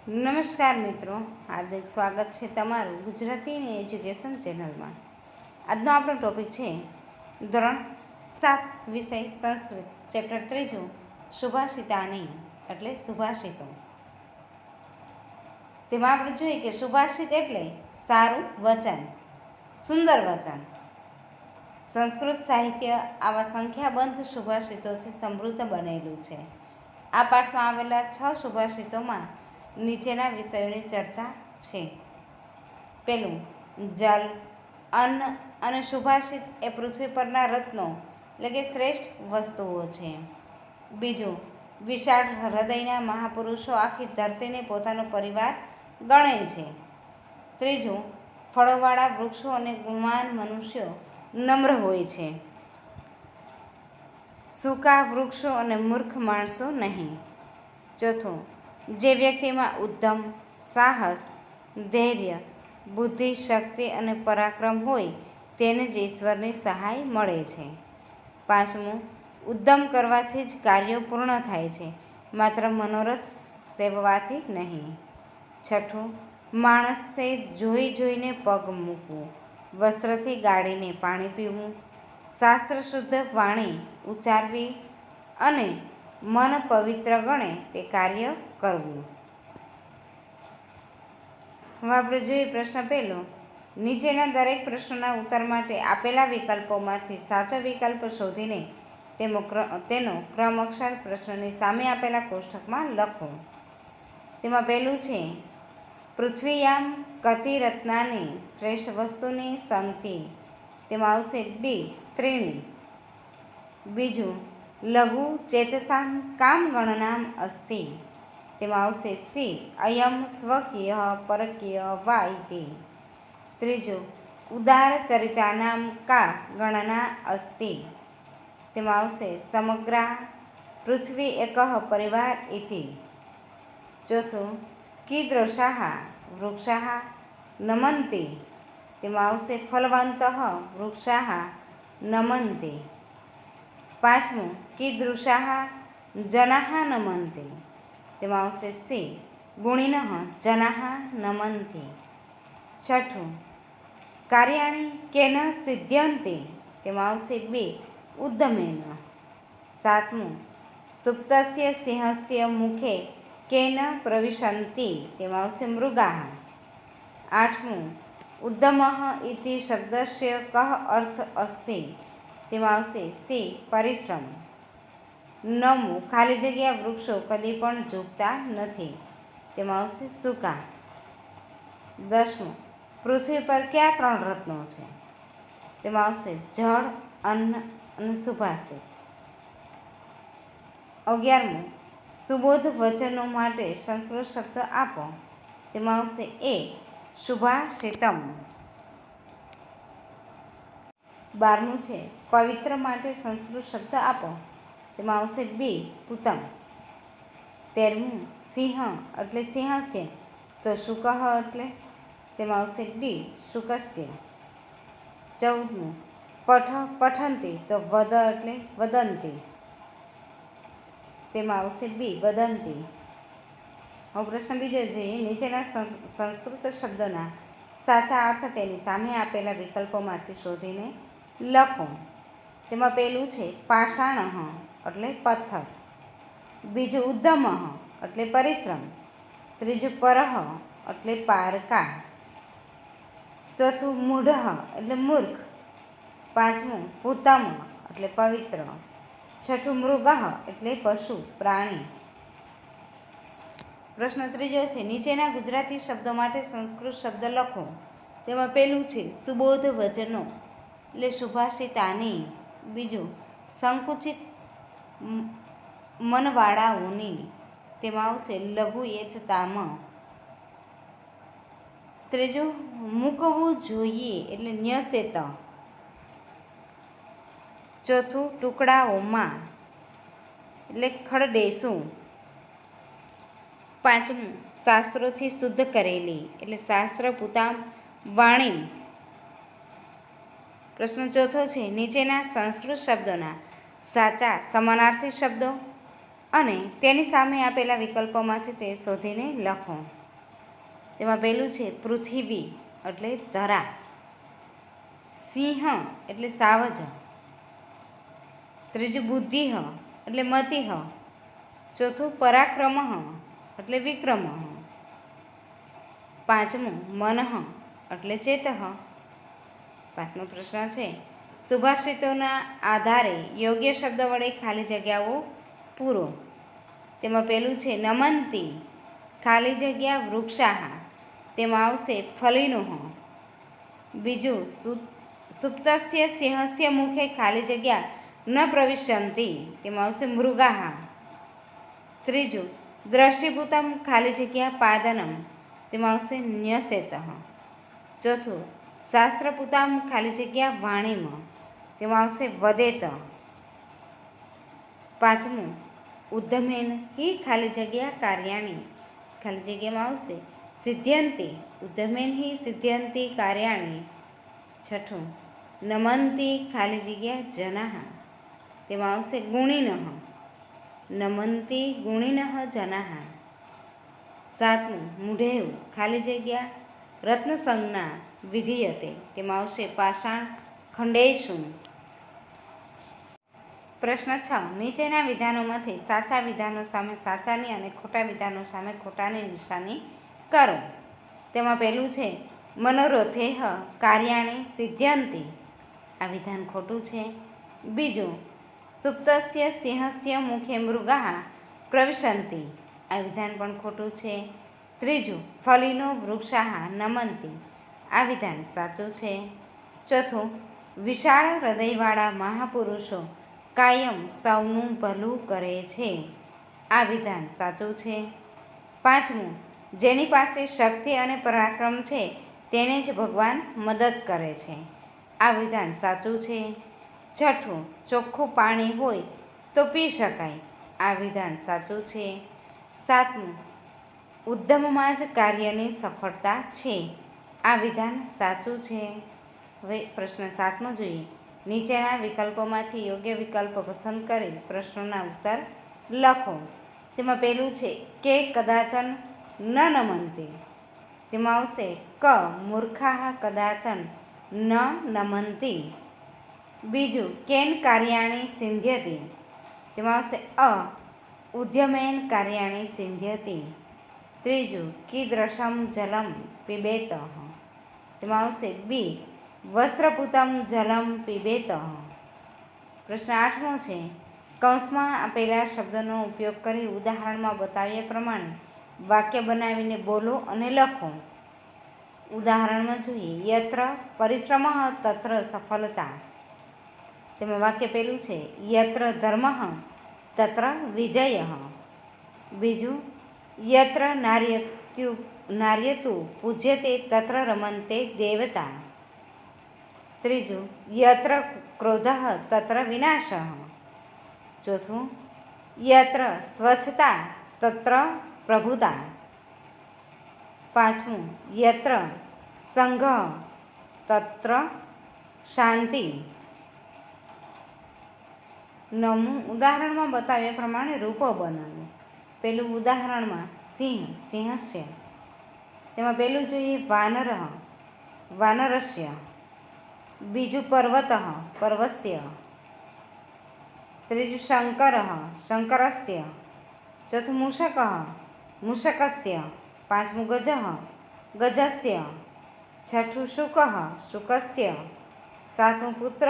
નમસ્કાર મિત્રો, હાર્દિક સ્વાગત છે તમારું ગુજરાતીની એજ્યુકેશન ચેનલમાં। આજનો આપણો ટોપિક છે ધોરણ 7 વિષય સંસ્કૃત, ચેપ્ટર 3 સુભાષિતાની એટલે સુભાષિતો। તેમાં આપણે જોઈએ કે સુભાષિત એટલે સારું વચન, સુંદર વચન। સંસ્કૃત સાહિત્ય આવા સંખ્યાબંધ સુભાષિતોથી સમૃદ્ધ બનેલું છે। આ પાઠમાં આવેલા 6 સુભાષિતોમાં નીચેના વિષયોની ચર્ચા છે। પહેલું, જલ, અન્ન અને સુભાષિત એ પૃથ્વી પરના રત્નો એટલે કે શ્રેષ્ઠ વસ્તુઓ છે। બીજું, વિશાળ હૃદયના મહાપુરુષો આખી ધરતીને પોતાનો પરિવાર ગણે છે। ત્રીજું, ફળોવાળા વૃક્ષો અને ગુણવાન મનુષ્યો નમ્ર હોય છે, સૂકા વૃક્ષો અને મૂર્ખ માણસો નહીં। ચોથું, જે વ્યક્તિમાં ઉદ્યમ, સાહસ, ધૈર્ય, બુદ્ધિ, શક્તિ અને પરાક્રમ હોય તેને જ ઈશ્વરની સહાય મળે છે। પાંચમું, ઉદ્યમ કરવાથી જ કાર્યો પૂર્ણ થાય છે, માત્ર મનોરથ સેવવાથી નહીં। છઠ્ઠું, માણસે જોઈ જોઈને પગ મૂકવું, વસ્ત્રથી ગાળીને પાણી પીવું, શાસ્ત્ર શુદ્ધ વાણી ઉચ્ચારવી અને મન પવિત્ર ગણે તે કાર્ય કરવું। હવે આપણે જોઈએ પ્રશ્ન પહેલો, નીચેના દરેક પ્રશ્નના ઉત્તર માટે આપેલા વિકલ્પોમાંથી સાચો વિકલ્પ શોધીને તેનો ક્રમ અક્ષર પ્રશ્નની સામે આપેલા કોષ્ટકમાં લખો। તેમાં પહેલું છે, પૃથ્વીયામ કતિ રત્નાની શ્રેષ્ઠ વસ્તુની સંતિ, તેમાં આવશે ડી ત્રીણી। બીજું, લઘુ ચેતસામ કામ ગણનામ અસ્તિ, તેમાં આવશે સી અયમ સ્વકીય પરકીય વા ઇતિ। ત્રીજું, ઉદાર ચરિતાનામ કા ગણના અસ્તિ, તેમાં આવશે સમગ્રા પૃથ્વી એકઃ પરિવાર ઇતિ। ચોથું, કીદૃશાઃ વૃક્ષાઃ નમન્તિ, તેમાં આવશે ફલવંતઃ વૃક્ષાઃ નમન્તિ। પાંચમું, કીદૃશાઃ જનાઃ નમન્તિ, તેમાં આવશે સી ગુણિનઃ જનાઃ નમન્તિ। છઠ્ઠું, કાર્યાણિ કેન સિદ્ધ્યન્તિ, તેમાં આવશે બી ઉદ્યમેન। સાતમું, સુપ્તસ્ય સિંહસ્ય મુખે કેન પ્રવિશન્તિ, તેમાં આવશે મૃગાઃ। આઠમું, ઉદ્યમઃ ઇતિ શબ્દસ્ય કઃ અર્થ અસ્તિ, તેમાં આવશે સી પરિશ્રમ। નવમું, ખાલી જગ્યા વૃક્ષો કદી પણ ઝૂકતા નથી, તેમાં આવશે સૂકા। દસમું, પૃથ્વી પર કયા 3 રત્નો છે, તેમાં આવશે જળ, અન્ન અને સુભાષિત। 11મું, સુબોધ વચનો માટે સંસ્કૃત શબ્દ આપો, તેમાં આવશે એ સુભાષિતમ। 12મું છે, પવિત્ર માટે સંસ્કૃત શબ્દ આપો, તેમાં આવશે બી પૂતમ। 13મું, સિંહ એટલે સિંહસ્ય તો શુકઃ એટલે, તેમાં આવશે ડી શુકસ્ય। 14મું, પઠ પઠંતી તો વદ એટલે વદંતી, તેમાં આવશે બી વદંતી। હવે પ્રશ્ન બીજો જોઈએ, નીચેના સંસ્કૃત શબ્દોના સાચા અર્થ તેની સામે આપેલા વિકલ્પોમાંથી શોધીને લખો। તેમાં પહેલું છે, પાષાણઃ એટલે પથ્થર। બીજું, ઉદ્યમઃ એટલે પરિશ્રમ। ત્રીજું, પરઃ એટલે પારકા। ચોથું, મૂઢઃ એટલે મૂર્ખ। પાંચમું, પૂતમ એટલે પવિત્ર। છઠ્ઠું, મૃગઃ એટલે પશુ પ્રાણી। પ્રશ્ન ત્રીજો છે, નીચેના ગુજરાતી શબ્દો માટે સંસ્કૃત શબ્દ લખો। તેમાં પહેલું છે, સુબોધ વચનો એટલે સુભાષિતાની। બીજું, સંકુચિત મનવાળાઓની, તેમાં આવશે લઘુ એચતામ। ત્રીજું, મૂકવું જોઈએ એટલે ન્યસેત। ચોથું, ટુકડાઓમાં એટલે ખડદેશું। પાંચમું, શાસ્ત્રોથી શુદ્ધ કરેલી એટલે શાસ્ત્ર પૂતામ વાણી। પ્રશ્ન ચોથો છે, નીચેના સંસ્કૃત શબ્દોના સાચા સમાનાર્થી શબ્દો અને તેની સામે આપેલા વિકલ્પોમાંથી તે શોધીને લખો. તેમાં પહેલું છે પૃથ્વી એટલે ધરા, સિંહ એટલે સાવજ, ત્રીજું બુદ્ધિ એટલે મતિ, ચોથું પરાક્રમ એટલે વિક્રમ, પાંચમું મન એટલે ચેત. પાંચમો પ્રશ્ન છે સુભાષિતોના આધારે યોગ્ય શબ્દ વડે ખાલી જગ્યાઓ પૂરો. તેમાં પહેલું છે નમંતી ખાલી જગ્યા વૃક્ષાહ, તેમાં આવશે ફલીનો. બીજું સુપ્તસ્ય સિંહસ્ય મુખે ખાલી જગ્યા ન પ્રવિશંતિ, તેમાં આવશે મૃગાહ. ત્રીજું દ્રષ્ટિભૂતમ ખાલી જગ્યા પાદનમ, તેમાં આવશે ન્યસેત. ચોથું શાસ્ત્રપૂતામ ખાલી જગ્યા વાણીમ, તેમાં આવશે વદેત. પાંચમું ઉદ્ધમેન હિ ખાલી જગ્યા કાર્યાણી, ખાલી જગ્યામાં આવશે સિદ્ધ્યંતિ, ઉદ્ધમેન હિ સિદ્ધ્યંતિ કાર્યાણી. છઠ્ઠું નમંતી ખાલી જગ્યા જનાહ, તેમાં આવશે ગુણિનઃ, નમંતી ગુણિનઃ જનાહ. સાતમું મૂઢેવ ખાલી જગ્યા રત્નસંજ્ઞા વિધીયતે, તેમાં આવશે પાષાણ ખંડેશુ. પ્રશ્ન 6 નીચેના વિધાનોમાંથી સાચા વિધાનો સામે સાચાની અને ખોટા વિધાનો સામે ખોટાની નિશાની કરો. તેમાં પહેલું છે મનોરથેહ કાર્યાણી સિદ્ધ્યંતિ, આ વિધાન ખોટું છે. બીજું સુપ્તસ્ય સિંહસ્ય મુખે મૃગાહ પ્રવિશંતિ, આ વિધાન પણ ખોટું છે. ત્રીજું ફલીનો વૃક્ષાહ નમંતી, આ વિધાન સાચું છે. ચોથું વિશાળ હૃદયવાળા મહાપુરુષો કાયમ સૌનું ભલું કરે છે, આ વિધાન સાચું છે. પાંચમું જેની પાસે શક્તિ અને પરાક્રમ છે તેને જ ભગવાન મદદ કરે છે, આ વિધાન સાચું છે. છઠ્ઠું ચોખ્ખું પાણી હોય તો પી શકાય, આ વિધાન સાચું છે. સાતમું ઉદ્યમમાં જ કાર્યની સફળતા છે, આ વિધાન સાચું છે. હવે પ્રશ્ન 7મો જોઈએ. નીચેના વિકલ્પોમાંથી યોગ્ય વિકલ્પ પસંદ કરી પ્રશ્નોના ઉત્તર લખો. તેમાં પહેલું છે કે કદાચન ન નમંતી, તેમાં આવશે ક મૂર્ખાહ કદાચન ન નમંતી. બીજું કેન કાર્યાણી સિંધ્યતિ, તેમાં આવશે અ ઉદ્યમેન કાર્યાણી સિંધ્યતિ. ત્રીજું કીદૃશમ જલમ પીબેત, તેમાં આવશે બી વસ્ત્રપૂતમ જલમ પીબેત. પ્રશ્ન 8મો છે કૌંસમાં આપેલા શબ્દોનો ઉપયોગ કરી ઉદાહરણમાં બતાવ્યા પ્રમાણે વાક્ય બનાવીને બોલો અને લખો. ઉદાહરણમાં જોઈએ યત્ર પરિશ્રમ તત્ર સફલતા, તેમાં વાક્ય પહેલું છે યત્ર ધર્મ તત્ર વિજય. બીજું યત્ર નાર્યતુ પૂજ્યતે તત્ર રમન્તે દેવતા. ત્રીજું યત્ર ક્રોધ તત્ર વિનાશ. ચોથું યત્ર સ્વચ્છતા તત્ર પ્રભુતા. પાંચમું યત્ર સંઘ તત્ર શાંતિ. નવમું ઉદાહરણમાં બતાવ્યા પ્રમાણે રૂપો બનાવો. પેલું ઉદાહરણમાં સિંહ સિંહસ્ય, તેમાં પહેલું જોઈએ વાનર વાનરસ્ય. બીજું પર્વત પર્વસ્ય. ત્રીજું શંકર શંકરસ્ય. ચોથું મૂષક મૂષકસ્ય. પાંચમું ગજ ગજસ્ય. છઠ્ઠું શુક શુકસ્ય. સાતમું પુત્ર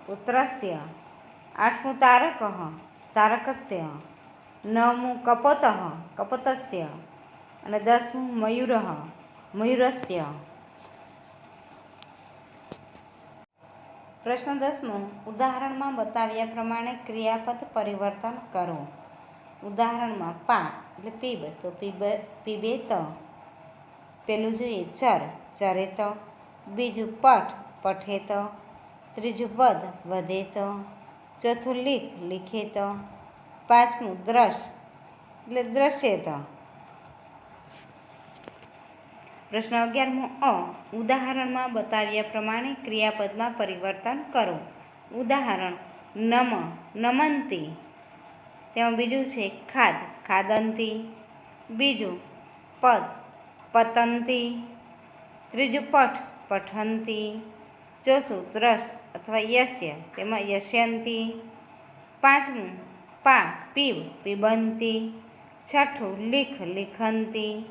પુત્રસ્ય. આઠમું તારક તારકસ્ય. નવમું કપોત કપોતસ્ય. અને 10મું મયુર મયુરસ્ય. પ્રશ્ન 10મો ઉદાહરણમાં બતાવ્યા પ્રમાણે ક્રિયાપદ પરિવર્તન કરો. ઉદાહરણમાં પા એટલે પીબ તો પીબેત. પેલું જોઈએ ચર ચરેત. બીજું પઠ પઠેત. ત્રીજું વદ વદેત. ચોથું લીખ લિખેત. પાંચમું દ્રશ એટલે દ્રશ્યેત. પ્રશ્ન 11મો અ ઉદાહરણમાં બતાવ્યા પ્રમાણે ક્રિયાપદમાં પરિવર્તન કરો. ઉદાહરણ નમ નમંતી, તેમાં બીજું છે ખાદ, ખાદંતી. બીજું પદ, પતંતી. ત્રીજું પઠ, પઠંતી. ચોથું ત્રસ અથવા યસ્ય, તેમાં યસ્યંતી. પાંચમું પા, પીવ, પીબંતી. છઠ્ઠું લીખ, લિખંતી.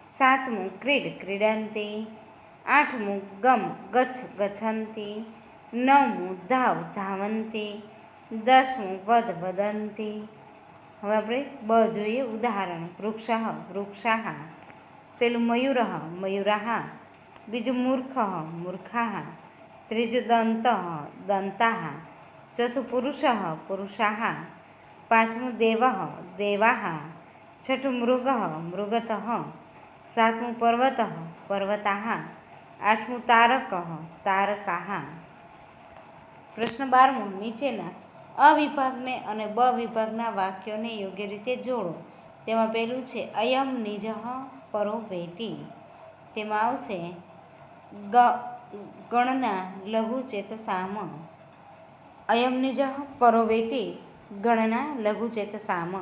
સાતમું ક્રીડ, ક્રીડંતી. આઠમું ગમ, ગચ્છ, ગચ્છંતી. નવમું ધાવ, ધાવંતી. 10મું વદ, વદંતી. હવે આપણે બ જોઈએ ઉદાહરણ. વૃક્ષ, વૃક્ષાહ. પેલું મયુર, મયુરાહ. બીજું મૂર્ખ, મૂર્ખાહ. ત્રીજું દંત, દંતાહ. ચોથું પુરુષ, પુરુષાહ. પાંચમું દેવ, દેવાહ. છઠ્ઠું મૃગ, મૃગતઃ. સાતમું પર્વત, પર્વતાહ. આઠમું તારક, તારકાહ. પ્રશ્ન 12મો. નીચેના અ વિભાગને અને બ વિભાગના વાક્યોને યોગ્ય રીતે જોડો. તેમાં પહેલું છે અયમ નિજઃ પરો વેતિ. તેમાં આવશે ગણના લઘુ ચેતસામ. અયમ નિજઃ પરો વેતિ, ગણના લઘુ ચેતસામ.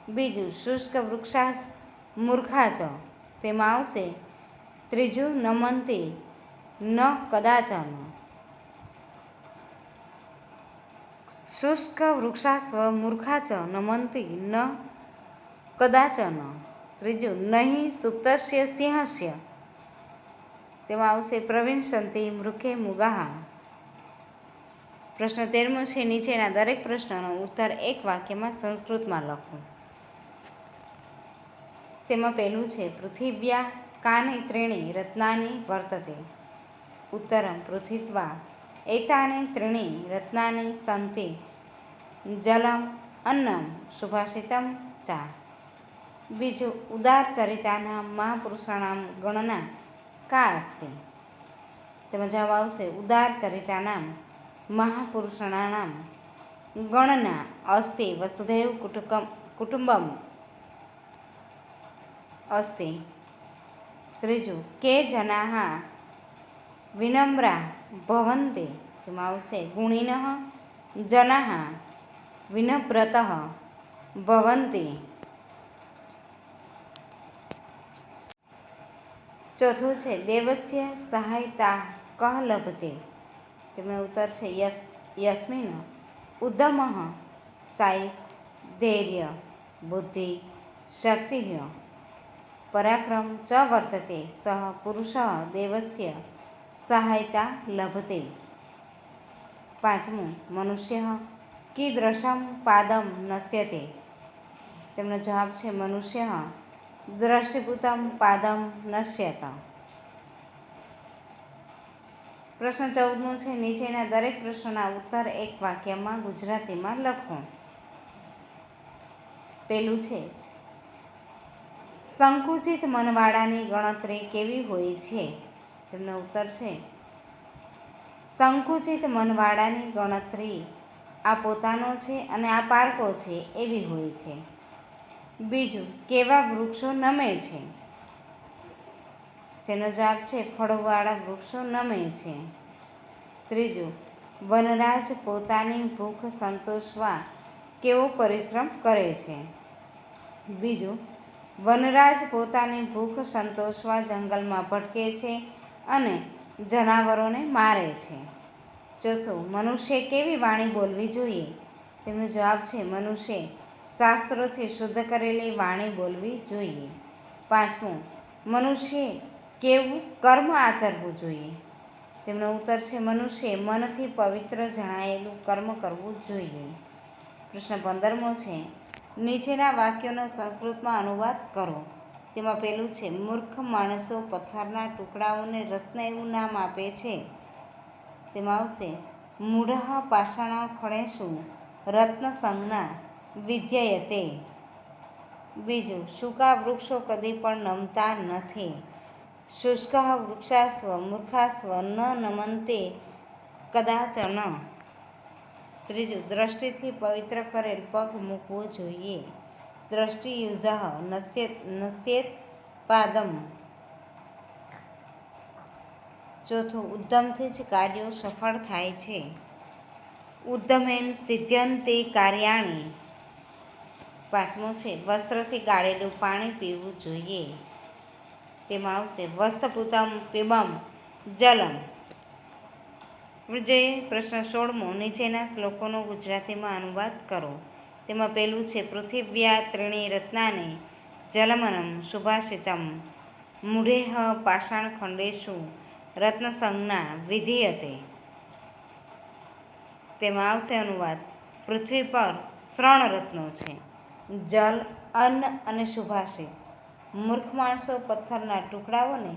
બીજું શુષ્ક વૃક્ષાસ મૂર્ખા ચ. તેમાં આવશે ત્રીજું નમંતી, ન કદાચન. શુષ્ક વૃક્ષાસ્વ મૂર્ખા ચ નમંતી ન કદાચન. ત્રીજું નહીં સુપ્તસ્ય સિંહસ્ય. તેમાં આવશે પ્રવિશંતિ મૃખે મુગાહ. પ્રશ્ન 13મો છે નીચેના દરેક પ્રશ્નનો ઉત્તર એક વાક્યમાં સંસ્કૃતમાં લખો. તેમાં પહેલું છે પૃથિવ્યા કાની ત્રીણી રત્નાની વર્તતે. ઉત્તરમ પૃથિવ્યા એતાની ત્રીણી રત્નાની સંતિ જલમ, અન્નમ, સુભાષિતમ ચા. બીજું ઉદારચરિતાનાં મહાપુરુષાણામ ગણના કા અસ્તિ. તેમાં જવાબ આવશે ઉદારચરિતાનાં મહાપુરુષાણામ ગણના અસ્તિ વસુધૈવ કુટુંબમ અસ્તિ. ત્રીજું કે જનાઃ વિનમ્રા ભવન્તિ. તેમાં આવશે ગુણિનઃ જનાઃ વિનમ્રતઃ ભવન્તિ. ચોથું છે દેવસ્ય સહાયતા કઃ લભતે. તેમાં ઉત્તર છે યસ્મિન ઉદ્યમઃ સાઈસ, ધૈર્ય, બુદ્ધિ, શક્તિ, પરાક્રમ ચ વર્તતે સઃ પુરુષઃ દેવસ્ય સહાયતા લભતે. પાંચમું મનુષ્ય કીદૃશમ પાદમ નશ્યતે. તેમનો જવાબ છે મનુષ્ય દ્રષ્ટિભૂતમ પાદમ નશ્યત. પ્રશ્ન 14મો છે નીચેના દરેક પ્રશ્નના ઉત્તર એક વાક્યમાં ગુજરાતીમાં લખો. પેલું છે સંકુચિત મનવાળાની ગણતરી કેવી હોય છે. તેમનો ઉત્તર છે સંકુચિત મનવાળાની ગણતરી આ પોતાનો છે અને આ પારકો છે એવી હોય છે. બીજું કેવા વૃક્ષો નમે છે. તેનો જવાબ છે ફળોવાળા વૃક્ષો નમે છે. ત્રીજું વનરાજ પોતાની ભૂખ સંતોષવા કેવો પરિશ્રમ કરે છે. બીજું વનરાજ પોતાની ભૂખ સંતોષવા જંગલમાં ભટકે છે અને જનાવરોને મારે છે. ચોથું મનુષ્ય કેવી વાણી બોલવી જોઈએ. તેનો જવાબ છે મનુષ્ય શાસ્ત્રોથી શુદ્ધ કરેલી વાણી બોલવી જોઈએ. પાંચમું મનુષ્ય કેવું કર્મ આચરવું જોઈએ. તેમનો ઉત્તર છે મનુષ્ય મનથી પવિત્ર જણાયેલું કર્મ કરવું જોઈએ. પ્રશ્ન 15મો છે નીચેના વાક્યોનો સંસ્કૃતમાં અનુવાદ કરો. તેમાં પહેલું છે મૂર્ખ માણસો પથ્થરના ટુકડાઓને રત્ન એવું નામ આપે છે. તેમાં આવશે મૂઢઃ પાષાણ ખણેષુ રત્ન સંજ્ઞા વિધ્યયતે. બીજું સૂકા વૃક્ષો કદી પણ નમતા નથી. શુષ્ક વૃક્ષાસ્વ મૂર્ખાસ્વ ન નમન્તે કદાચન. ત્રીજું દ્રષ્ટિથી પવિત્ર કરેલ પગ મૂકવો જોઈએ. દ્રષ્ટિયુજઃ નશ્યેત પાદમ. ચોથું ઉદ્યમથી જ કાર્યો સફળ થાય છે. ઉદ્યમેન સિદ્ધ્યન્તે કાર્યાણિ. પાંચમું છે વસ્ત્રથી ગાળેલું પાણી પીવું જોઈએ. તેમાં આવશે વસ્ત્રપૂતમ પીબમ જલમ. જોઈએ પ્રશ્ન 16મો. નીચેના શ્લોકોનો ગુજરાતીમાં અનુવાદ કરો. તેમાં પહેલું છે પૃથિવ્યા ત્રીણી રત્નાની જલમનમ સુભાષિતમ મૂઢેહ પાષાણખંડેષુ રત્નસંજ્ઞા વિધીયતે. તેમાં આવશે અનુવાદ પૃથ્વી પર 3 રત્નો છે, જલ, અન્ન અને સુભાષિત. મૂર્ખ માણસો પથ્થરના ટુકડાઓને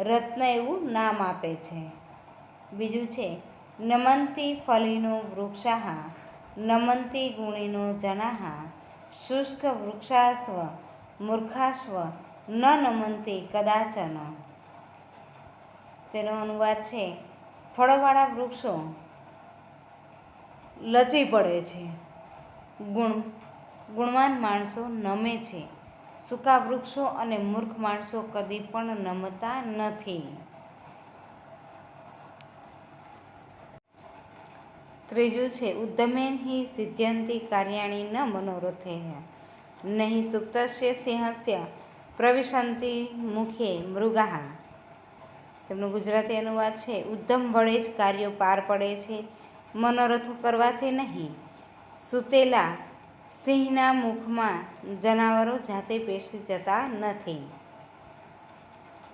રત્ન એવું નામ આપે છે. બીજું છે નમંતી ફલિનો વૃક્ષાઃ નમંતી ગુણિનો જનાઃ શુષ્ક વૃક્ષાસ્વ મૂર્ખાસ્વ ન નમંતી કદાચન. તેનો અનુવાદ છે ફળોવાળા વૃક્ષો લચી પડે છે, ગુણવાન માણસો નમે છે, સૂકા વૃક્ષો અને મૂર્ખ માણસો કદી પણ નમતા નથી. ત્રીજું છે ઉદ્યમેન હિ સિદ્ધ્યંતિ કાર્યાણિ ન મનોરથૈઃ નહીં સુપ્તસ્ય સિંહસ્ય પ્રવિશન્તિ મુખે મૃગાઃ. તેમનું ગુજરાતી અનુવાદ છે ઉદ્યમ વડે જ કાર્યો પાર પડે છે, મનોરથો કરવાથી નહીં. સૂતેલા સિંહના મુખમાં જનાવરો જાતે પેસી જતા નથી.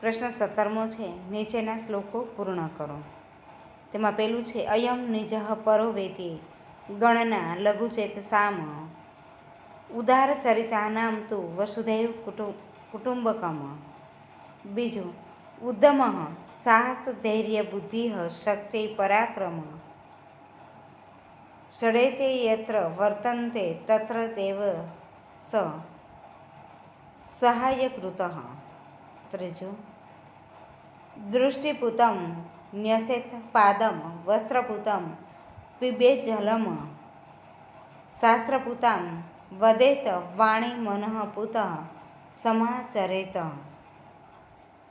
પ્રશ્ન 17મો છે નીચેના શ્લોકો પૂર્ણ કરો. તેમાં પહેલું છે અયમ નિજઃ પરો વેતિ ગણના લઘુચેતસામ ઉદારચરિતાનામ તુ વસુધૈવ કુટુંબકમ. બીજું ઉદ્યમઃ સાહસ ધૈર્ય બુદ્ધિ શક્તિ પરાક્રમ ષડેતે યત્ર વર્તન્તે તત્ર દેવ સ સહાયકૃતઃ. ત્રીજું દૃષ્ટિપૂતમ ન્યસેત પાદમ વસ્ત્રપૂતમ પીબેત જલમ શાસ્ત્રપૂતામ વદેત વાણી મનઃ પૂતઃ સમાચરેત.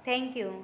Thank you.